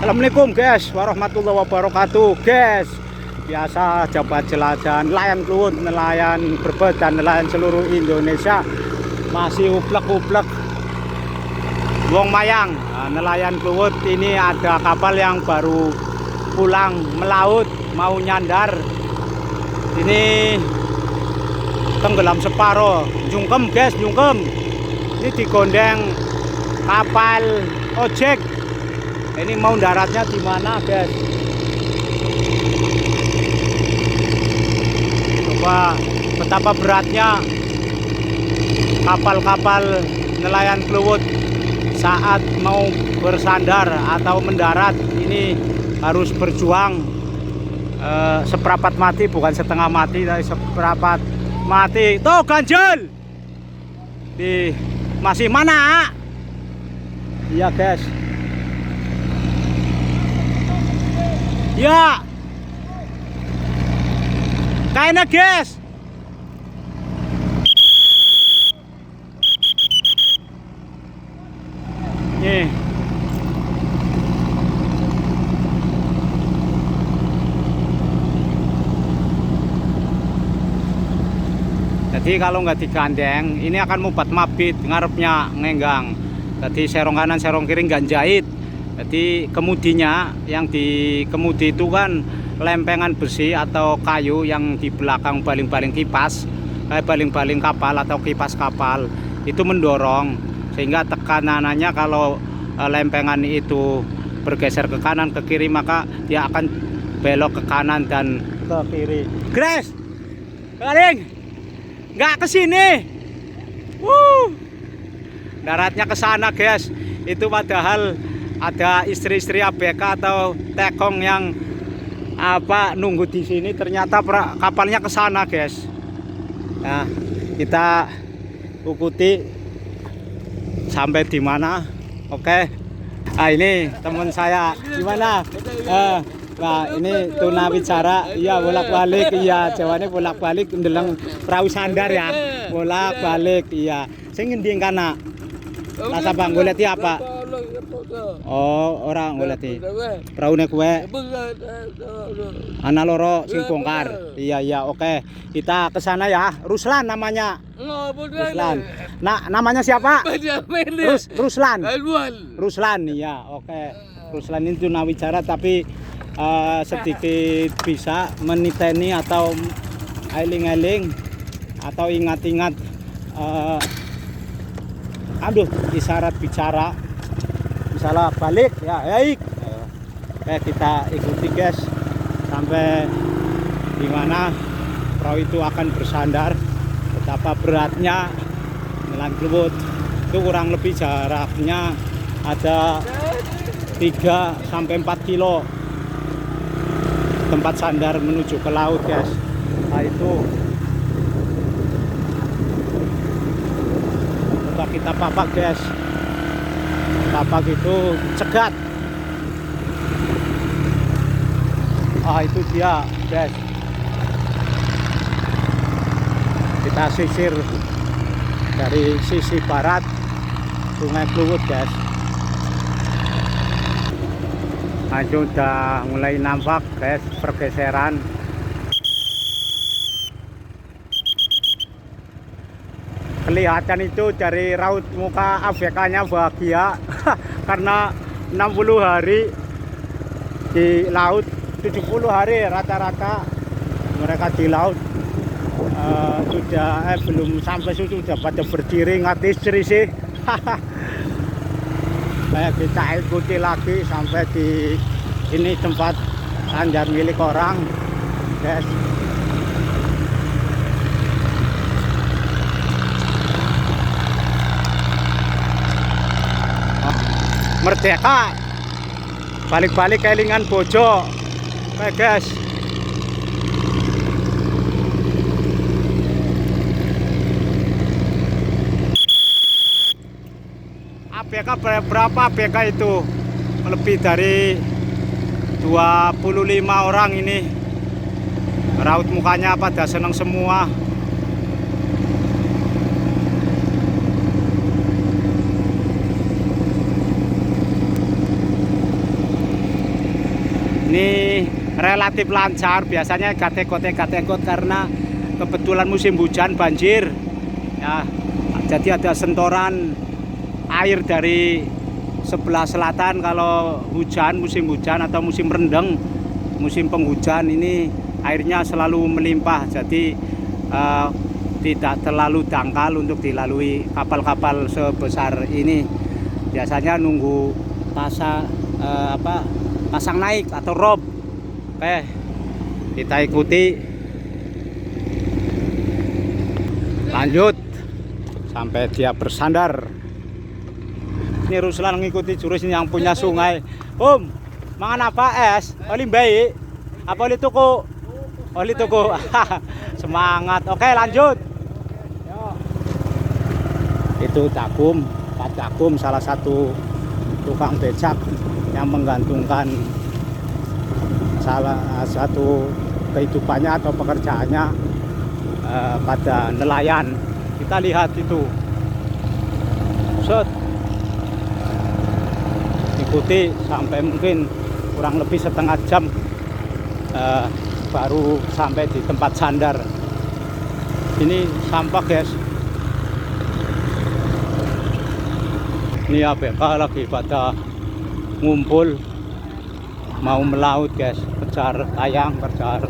Assalamualaikum guys, warahmatullahi wabarakatuh guys. Biasa jabat jelajahan nelayan Kluwut, nelayan Brebes dan nelayan seluruh Indonesia masih uplek-uplek wong mayang. Nelayan Kluwut ini ada kapal yang baru pulang melaut mau nyandar. Ini tenggelam separuh, jungkem guys, jungkem. Ini digondeng kapal ojek. Ini mau daratnya di mana guys? Coba betapa beratnya kapal-kapal nelayan Kluwut saat mau bersandar atau mendarat. Ini harus berjuang seperapat mati, bukan setengah mati, tapi seperapat mati. Tuh ganjel di masih mana? Iya guys. Ya, kayaknya guys. Nih. Jadi kalau nggak digandeng, ini akan mubat mabit, ngarepnya ngenggang. Jadi serong kanan, serong kiri nggak jahit. Jadi kemudinya, yang di kemudi itu kan lempengan besi atau kayu yang di belakang baling-baling kipas, kayak baling-baling kapal atau kipas kapal itu mendorong, sehingga tekanannya kalau lempengan itu bergeser ke kanan ke kiri, maka dia akan belok ke kanan dan ke kiri. Grace, garing, nggak ke sini. Daratnya ke sana guys. Itu padahal ada istri-istri ABK atau tekong yang nunggu di sini, ternyata kapalnya ke sana guys. Nah, kita ikuti sampai di mana. Oke. Nah, ini teman saya gimana? Nah, ini tunawicara, iya bolak-balik, iya jawabannya bolak-balik ndeleng perahu sandar ya. Bolak-balik, iya. Sing ngendi kana? Rasa bang golek apa? Oh, orang golek peraune kuwe. Ana loro sing bongkar. Iya, oke. Kita ke sana ya. Ruslan namanya. Ruslan. Nah, namanya siapa? Ruslan. Ruslan, iya, oke. Ruslan ini tunawicara tapi sedikit bisa meniteni atau eling-eling atau ingat-ingat isyarat bicara. Misalnya balik ya, baik. Oke, kita ikuti guys sampai di mana perahu itu akan bersandar. Betapa beratnya nelayan Kluwut itu, kurang lebih jaraknya ada 3 sampai 4 kilo tempat sandar menuju ke laut guys. Nah, itu coba kita papak guys. Papak itu cegat. Itu dia guys. Kita sisir dari sisi barat Sungai Kluwut guys. Nah, itu udah mulai nampak guys pergeseran. Kelihatan itu dari raut muka ABK-nya bahagia karena 60 hari di laut, 70 hari rata-rata mereka di laut. Belum sampai sudah pada berdiri, nggak istri sih. Kita ikuti lagi sampai di ini tempat sandar milik orang guys. Merdeka balik-balik kelingan bojo. Oke guys. ABK berapa ABK itu? Lebih dari 25 orang ini. Raut mukanya pada senang semua. Ini relatif lancar, biasanya gatekot karena kebetulan musim hujan banjir ya, jadi ada sentoran air dari sebelah selatan. Kalau hujan, musim hujan atau musim rendeng, musim penghujan, ini airnya selalu melimpah, jadi tidak terlalu dangkal untuk dilalui kapal-kapal sebesar ini. Biasanya nunggu pasang naik atau rob. Oke, kita ikuti lanjut sampai dia bersandar. Ini Ruslan mengikuti jurus yang punya sungai. Mangan apa es? Oli baik apa oli tuku? Oli tuku. Semangat. Oke, lanjut. Itu Pak Dakum salah satu tukang becak yang menggantungkan salah satu kehidupannya atau pekerjaannya pada nelayan. Kita lihat itu. Set. Ikuti sampai mungkin kurang lebih setengah jam baru sampai di tempat sandar. Ini sampah, guys. Ini ABK lagi pada ngumpul mau melaut, guys, kejar tayang, kejar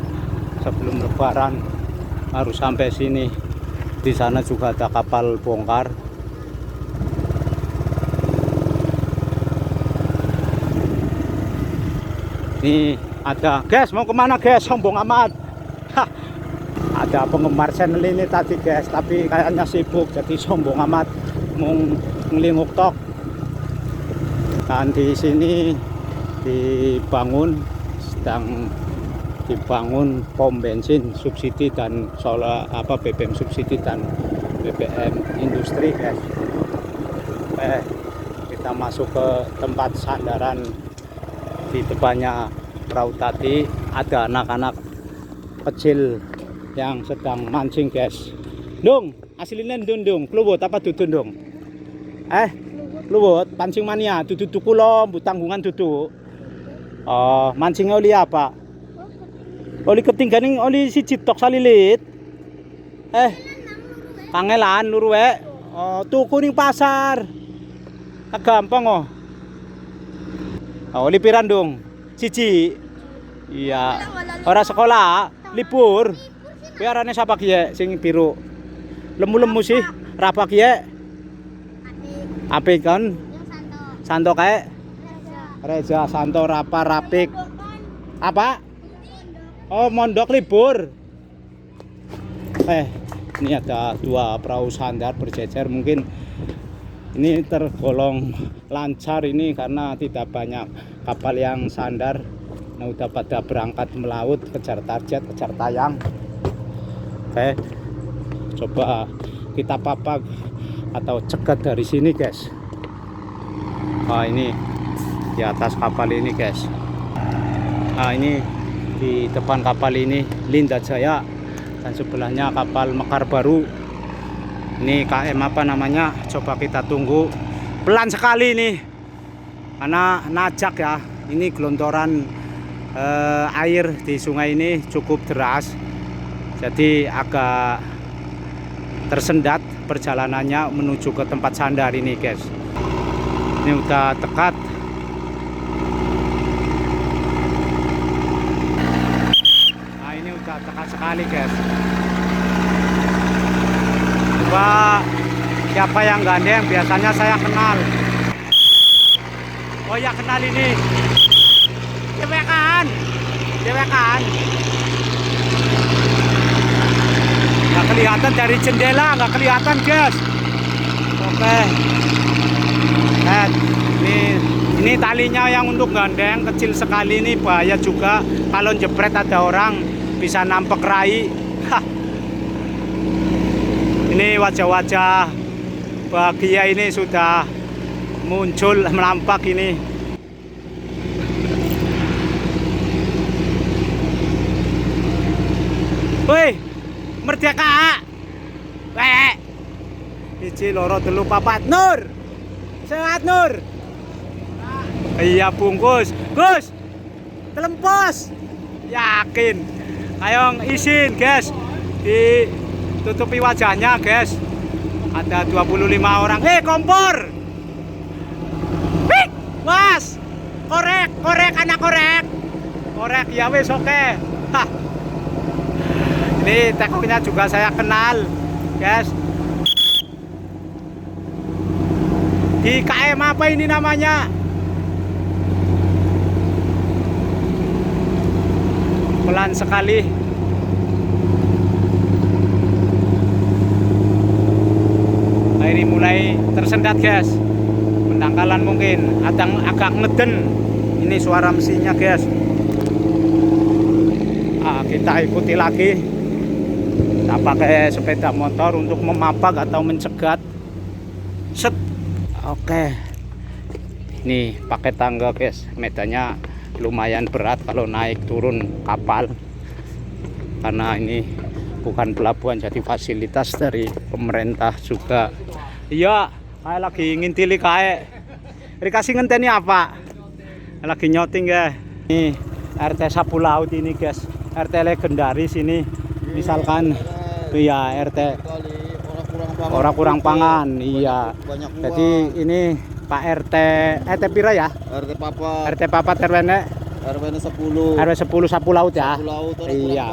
sebelum lebaran harus sampai sini. Di sana juga ada kapal bongkar. Ini ada, guys, mau kemana, guys? Sombong amat. Ada penggemar channel ini tadi, guys, tapi kayaknya sibuk jadi sombong amat mau ngelinguk tok. Dan di sini sedang dibangun pom bensin subsidi dan solar BBM subsidi dan BBM industri, guys. Kita masuk ke tempat sandaran. Di depannya perahu tadi ada anak-anak kecil yang sedang mancing, guys. Dong, aslinya dong, kluwut apa dudun dong? Kluwut, pancing mania, dudu kulo, tanggungan dudu. Oh, mancingnya oli apa? Oli ketinggaling oli si citok salilit. Pangelan luruwe. Oh, tuku ning pasar. Gampang oh. Oli piran dong? Siji. Iya. Ora sekolah, libur. Piarane sapa kiye sing biru? Lemu-lemu sih, rapa kiye? Apik kan? Santo kae? Reza, Santo, Rapa, Rapik. Apa? Oh, mondok libur. Ini ada dua perahu sandar berjejer. Mungkin ini tergolong lancar ini karena tidak banyak kapal yang sandar. Nah, udah pada berangkat melaut, kejar target, kejar tayang. Coba kita papak atau cegat dari sini, guys. Nah, ini di atas kapal ini, guys. Nah, ini di depan kapal ini Linda Jaya dan sebelahnya kapal Mekar Baru. Ini KM apa namanya? Coba kita tunggu. Pelan sekali nih karena najak ya. Ini gelontoran air di sungai ini cukup deras, jadi agak tersendat perjalanannya menuju ke tempat sandar ini, guys. Ini udah dekat. Nah, ini udah dekat sekali, guys. Coba siapa yang gandeng, biasanya saya kenal. Oh ya, kenal ini. Dewekan. Nggak kelihatan dari jendela, nggak kelihatan, guys. Oke. Ini talinya yang untuk gandeng kecil sekali, ini bahaya juga kalau jepret ada orang bisa nampek rai. Ini wajah-wajah bahagia ini sudah muncul melampak ini. Woi, merdeka. Iji loro telu papat. Nur. Sehat, Nur. Iya, bungkus. Gus. Telempos. Yakin. Ayo izin, guys. Ditutupi wajahnya, guys. Ada 25 orang. Kompor. Hik, was. Korek anak korek. Korek ya wis oke. Hah. Ini tekoknya juga saya kenal, guys. Di KM apa ini namanya? Pelan sekali. Nah, ini mulai tersendat, guys. Pendangkalan mungkin agak ngeden. Ini suara mesinnya, guys. Kita ikuti lagi. Kita pakai sepeda motor untuk memapak atau mencegat. Set. Oke. Nih pakai tangga, guys. Medannya lumayan berat kalau naik turun kapal. Karena ini bukan pelabuhan, jadi fasilitas dari pemerintah juga. Iya, saya lagi ngintili kae. Dikasih ngenteni apa? Lagi nyoting, ya. Ini RT Sapu Laut ini, guys. RT legendaris ini. Misalkan iya RT orang kurang pangan, iya. Jadi ini Pak RT pira ya? RT Papat RW 10. RW 10 Sapu Laut ya. Iya.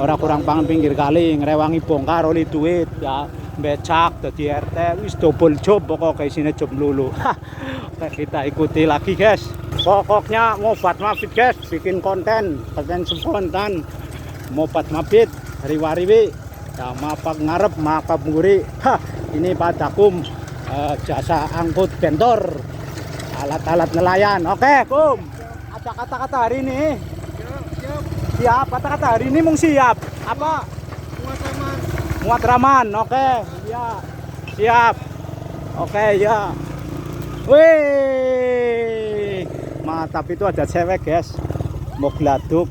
Orang kurang pangan pinggir kali ngrewangi bongkar oli duit ya. Becak dadi RT wis double job pokoknya isine job lulu. Oke, kita ikuti lagi, guys. Pokoknya ngobat mabit, guys, bikin konten spontan. Mobat mabit hari-wariwi ya, mapak ngarep mapak nguri. Ini padakum jasa angkut bentor, alat-alat nelayan. Oke, Kum. Ada kata-kata hari ini. Siap. Kata-kata hari ini mung siap. Apa? Muat raman. Oke, ya. Siap. Oke, ya. Wih. Mantap, itu ada cewek, guys. Mau geladuk.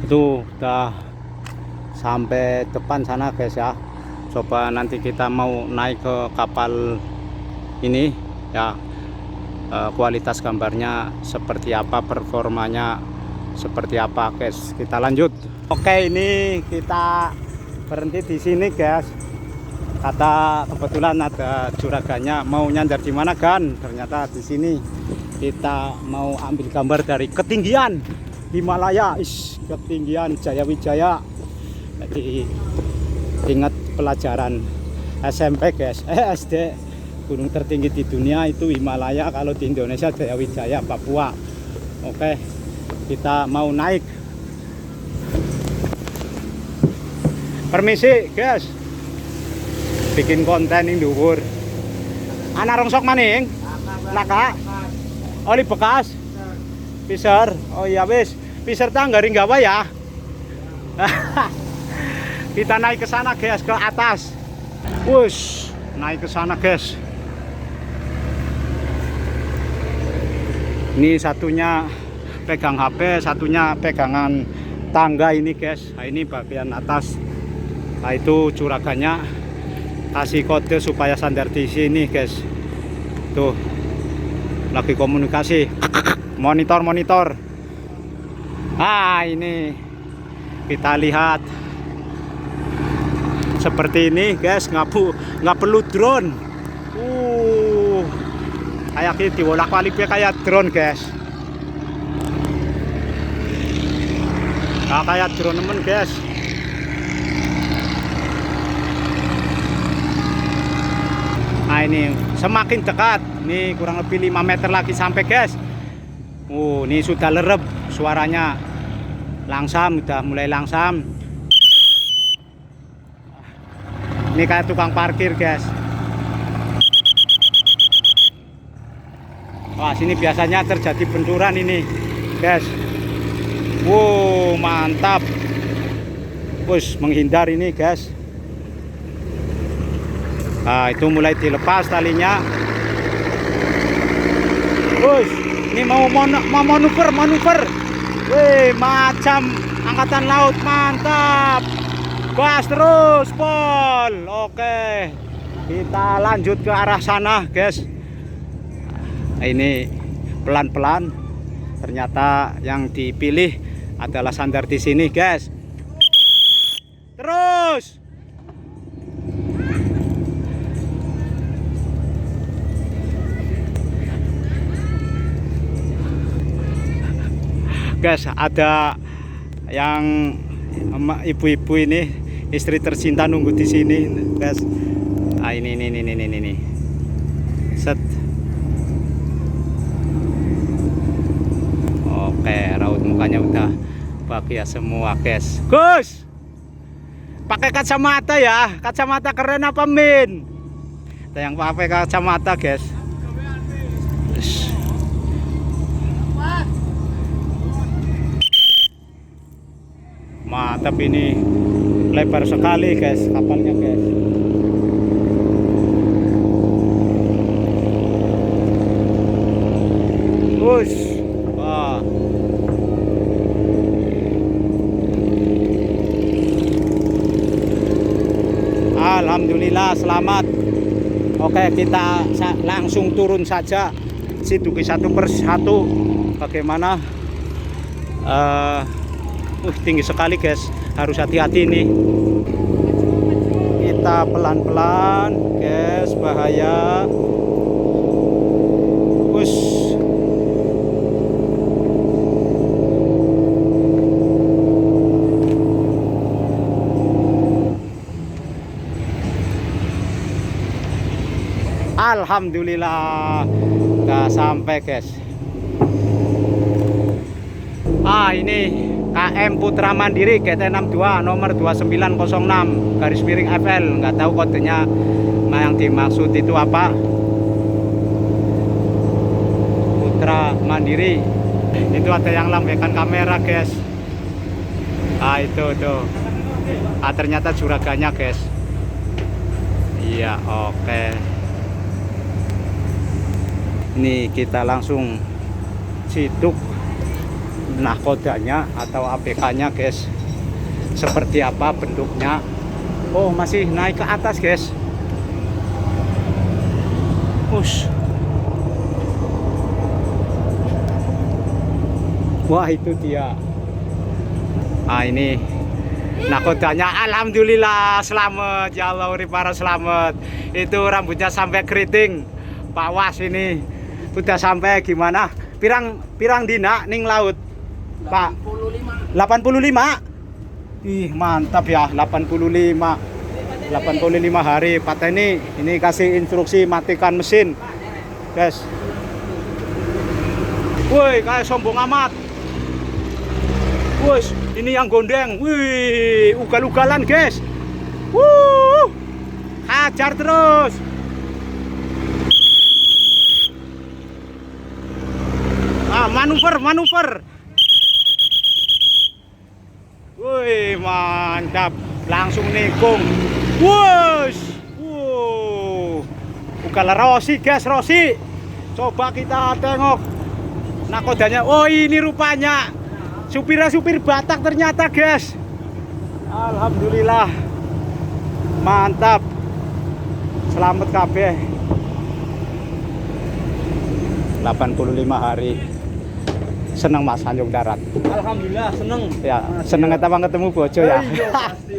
Itu udah sampai depan sana, guys ya. Coba nanti kita mau naik ke kapal ini ya, kualitas gambarnya seperti apa, performanya seperti apa, guys. Kita lanjut. Oke, ini kita berhenti di sini, guys. Kata kebetulan ada juragannya mau nyandar di mana, kan? Ternyata di sini kita mau ambil gambar dari ketinggian Himalaya, ketinggian Jayawijaya. Jadi ingat pelajaran SMP, guys, SD, gunung tertinggi di dunia itu Himalaya, kalau di Indonesia Jayawijaya, Papua. Oke, kita mau naik. Permisi, guys, bikin konten ini dhuwur. Anak rongsok maning? Laka? Oli bekas? Piser? Oh iya wis, piser tanggaring gawa ya. Kita naik ke sana, guys, ke atas. Wush, naik ke sana, guys. Ini satunya pegang HP, satunya pegangan tangga ini, guys. Nah, ini bagian atas. Nah, itu juragannya kasih kode supaya sandar di sini, guys. Tuh, lagi komunikasi. Monitor. Ini kita lihat seperti ini, guys. Nggak perlu drone. Kayak gitu, dibolak-balik kayak drone, guys. Nah, kayak drone temen, guys. Nah, ini semakin dekat. Ini kurang lebih 5 meter lagi sampai, guys. Ini sudah lerep suaranya. Langsam, udah mulai langsam. Ini kayak tukang parkir, guys. Wah, sini biasanya terjadi benturan ini, guys. Mantap. Menghindar ini, guys. Nah, itu mulai dilepas talinya. Ini mau manuver. Wih, macam angkatan laut, mantap. Gas terus, Pol. Oke, kita lanjut ke arah sana, guys. Ini pelan-pelan. Ternyata yang dipilih adalah sandar di sini, guys. Terus. Guys, ada yang ibu-ibu ini, istri tercinta nunggu di sini, guys. Ah, ini. Set. Oke, raut mukanya udah bahagia semua, guys. Gus, pakai kacamata ya. Kacamata keren apa Min? Ada yang pakai kacamata, guys. Mantap, ini lebar sekali, guys, kapalnya, guys. Wush. Wah. Alhamdulillah selamat. Oke, kita langsung turun saja. Siduki satu persatu. Bagaimana? Tinggi sekali, guys. Harus hati-hati nih. Kita pelan-pelan, guys. Bahaya. Wush. Alhamdulillah udah sampai, guys. Ini KM Putra Mandiri GT62 nomor 2906 garis miring FL. Nggak tahu kodenya yang dimaksud itu apa. Putra Mandiri. Itu ada yang lambaikan kamera, guys. Itu tuh. Ternyata juraganya, guys. Iya, oke. Ini kita langsung siduk nahkodanya atau APK-nya, guys. Seperti apa bentuknya. Oh, masih naik ke atas, guys. Ush. Wah, itu dia. Ini nahkodanya. Alhamdulillah selamat. Ya Allah, para selamat. Itu rambutnya sampai keriting. Pak Was ini udah sampai gimana? Pirang dina ning laut, Pak? 85. Ih, mantap ya, 85 hari. Pak Teni ini kasih instruksi matikan mesin, guys. Woi, kayak sombong amat. Woi, ini yang gondeng. Wih, ugal-ugalan, guys. Hajar terus. Manuver. Wih, mantap. Langsung nikung. Wush. Ugal Rosi, guys, Rosi. Coba kita tengok nakodanya. Oh, ini rupanya supir Batak ternyata, guys. Alhamdulillah. Mantap. Selamat kabeh. 85 hari. Seneng Mas Anjung darat. Alhamdulillah seneng. Ya, seneng ketemu bojo ya. Iya, pasti.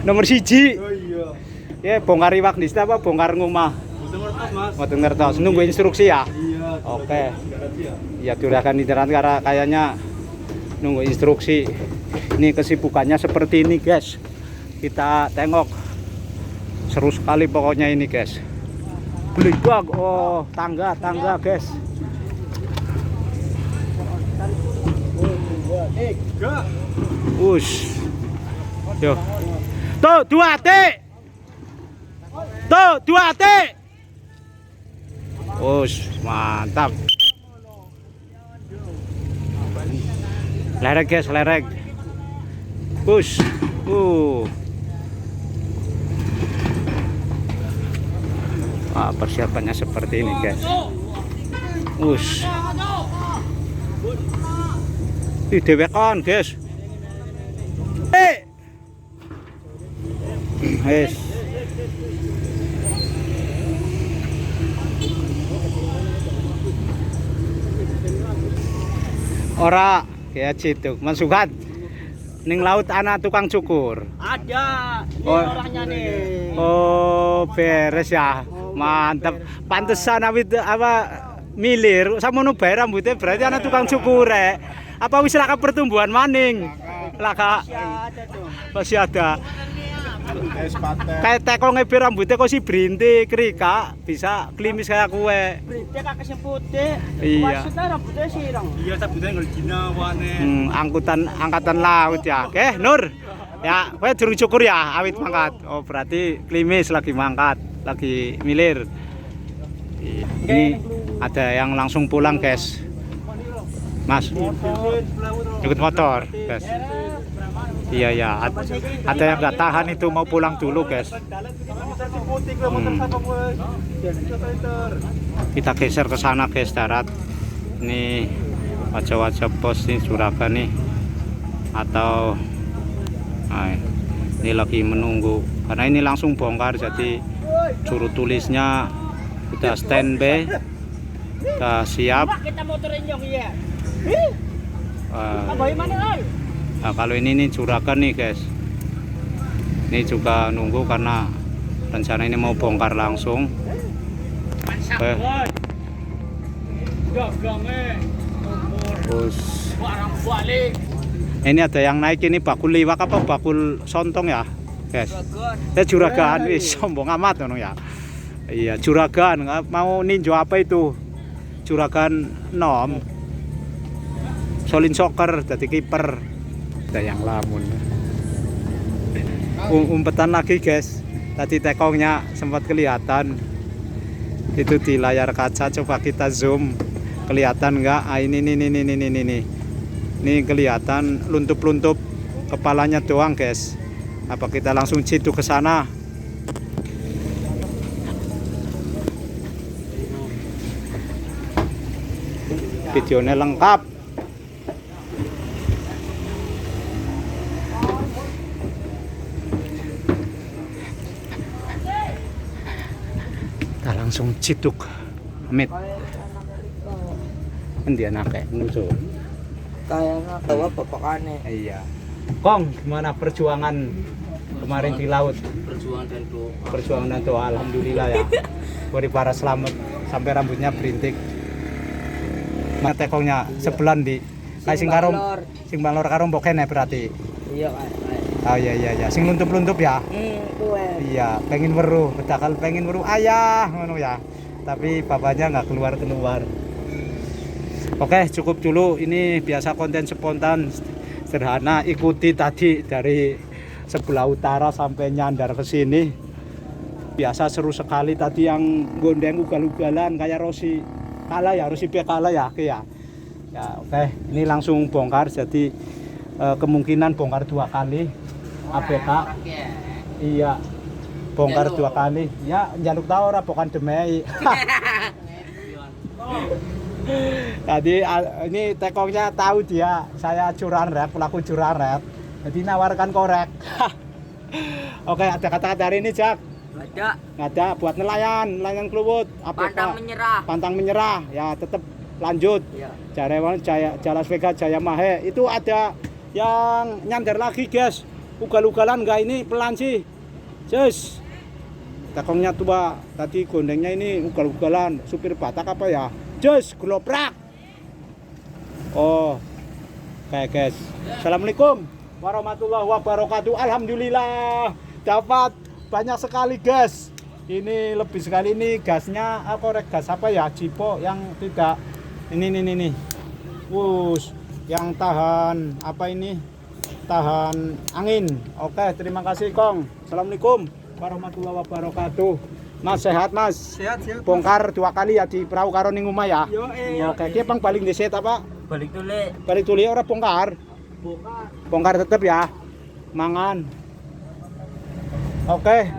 Nomor 1. Oh iya. Ya, bongkar iwak di apa bongkar ngomah. Mboten ngertos, Mas. Mboten ngertos. Nunggu instruksi ya. Iya. Oke. Ya, durahkan internet karena kayaknya nunggu instruksi. Ini kesibukannya seperti ini, guys. Kita tengok. Seru sekali pokoknya ini, guys. Belibag. Oh, tangga, guys. Wush. Yo. Tuh, 2T. Tuh, 2T. Wush, mantap. Lerek, guys, lerek. Wush. Persiapannya seperti ini, guys. Wush. Di dewekan, guys. Ora, ya situ. Mensukat. Ning laut ana tukang cukur. Ada, ini Oh. orangnya nih. Oh, beres ya. Mantap. Pantesan awit apa milir samono bae rambutnya berarti ana tukang cukur rek. Apa wis laka pertumbuhan maning? Laka Ada tuh. masih ada. Kayak tekonge bir rambutnya kok si brintik rika bisa klimis kayak kue. Berita kakak putih. Iya. Maksudnya rambutnya sirang. Iya, sabutnya ngeldina wane. Angkatan laut ya. Oke, Nur. Ya, kowe durung cukur ya awit mangkat. Oh, berarti klimis lagi mangkat, lagi milir. Ini ada yang langsung pulang, guys. Mas, ikut motor, guys. Iya ya, ada yang nggak tahan itu mau pulang dulu, guys. Kita geser ke sana, guys, darat. Ini wajah-wajah pos ini Juragan nih, atau ini lagi menunggu karena ini langsung bongkar, jadi juru tulisnya udah standby, udah siap. Kita motorin yang iya. Nah, kalau ini nih Juragan nih, guys. Ini juga nunggu karena rencana ini mau bongkar langsung. Terus ini ada yang naik, ini bakul liwak apa bakul sontong ya, guys. Juragan, wis sombong amat ono ya. Iya, Juragan mau ninjo apa itu? Juragan nom. Solin soccer jadi kiper. Ada yang lamun. Umpetan lagi, guys. Tadi tekongnya sempat kelihatan. Itu di layar kaca, coba kita zoom. Kelihatan enggak? Ah, ini. Ini kelihatan luntup-luntup kepalanya doang, guys. Apa kita langsung citu ke sana? Videonya lengkap. Kita langsung cituk. Amit. Endi anake nusul. Kayaknya bawa bapakane. Iya. Kong, gimana perjuangan kemarin di laut? Perjuangan dan doa, alhamdulillah ya. Beri para selamat sampai rambutnya berintik. Mana tekongnya sebelan di. Kayak sing balor karo mbokene berarti. Iya, Kak. Oh iya. Sing luntup-luntup ya. Kuwe. Iya, pengen weruh, bedakal pengen weruh ayah ngono ya. Tapi bapaknya nggak keluar. Oke, cukup dulu. Ini biasa konten spontan sederhana. Ikuti tadi dari sebelah utara sampai nyandar ke sini. Biasa seru sekali tadi yang gondeng ugal-ugalan kayak Rosi kalah ya, Rosi kalah ya, oke ya. Ya, oke. Ini langsung bongkar, jadi kemungkinan bongkar 2 kali ABK. Iya. Bongkar 2 kali. Ya, njaluk ta ora pokan demei. Tadi ini tekongnya tahu dia saya curan rap, pelaku curan rap. Jadi nawarkan korek. Oke, ada kata-kata hari ini, Jak? Ada. Nggak ada, buat nelayan keluwut. Pantang menyerah. Ya, tetap lanjut. Iya. Jalas Vega Jaya Mahe. Itu ada yang nyandar lagi, guys. Ugal-ugalan enggak ini pelan sih. Just. Tekongnya tua. Tadi gondengnya ini ugal-ugalan. Supir Batak apa ya? Just geloprak. Oh. Oke, guys. Assalamualaikum warahmatullahi wabarakatuh. Alhamdulillah. Dapat banyak sekali gas. Ini lebih sekali, ini gasnya korek gas apa ya? Cipo yang tidak ini. Wus, yang tahan apa ini? Tahan angin. Oke, terima kasih, Kong. Assalamualaikum warahmatullahi wabarakatuh. Mas sehat, Mas? Sehat. Bongkar 2 kali ya di perahu karo ning omah ya. Yo, Oke, ki bang paling dhisik apa? Balik Tuli ora bongkar. Bongkar tetep ya. Mangan. Oke.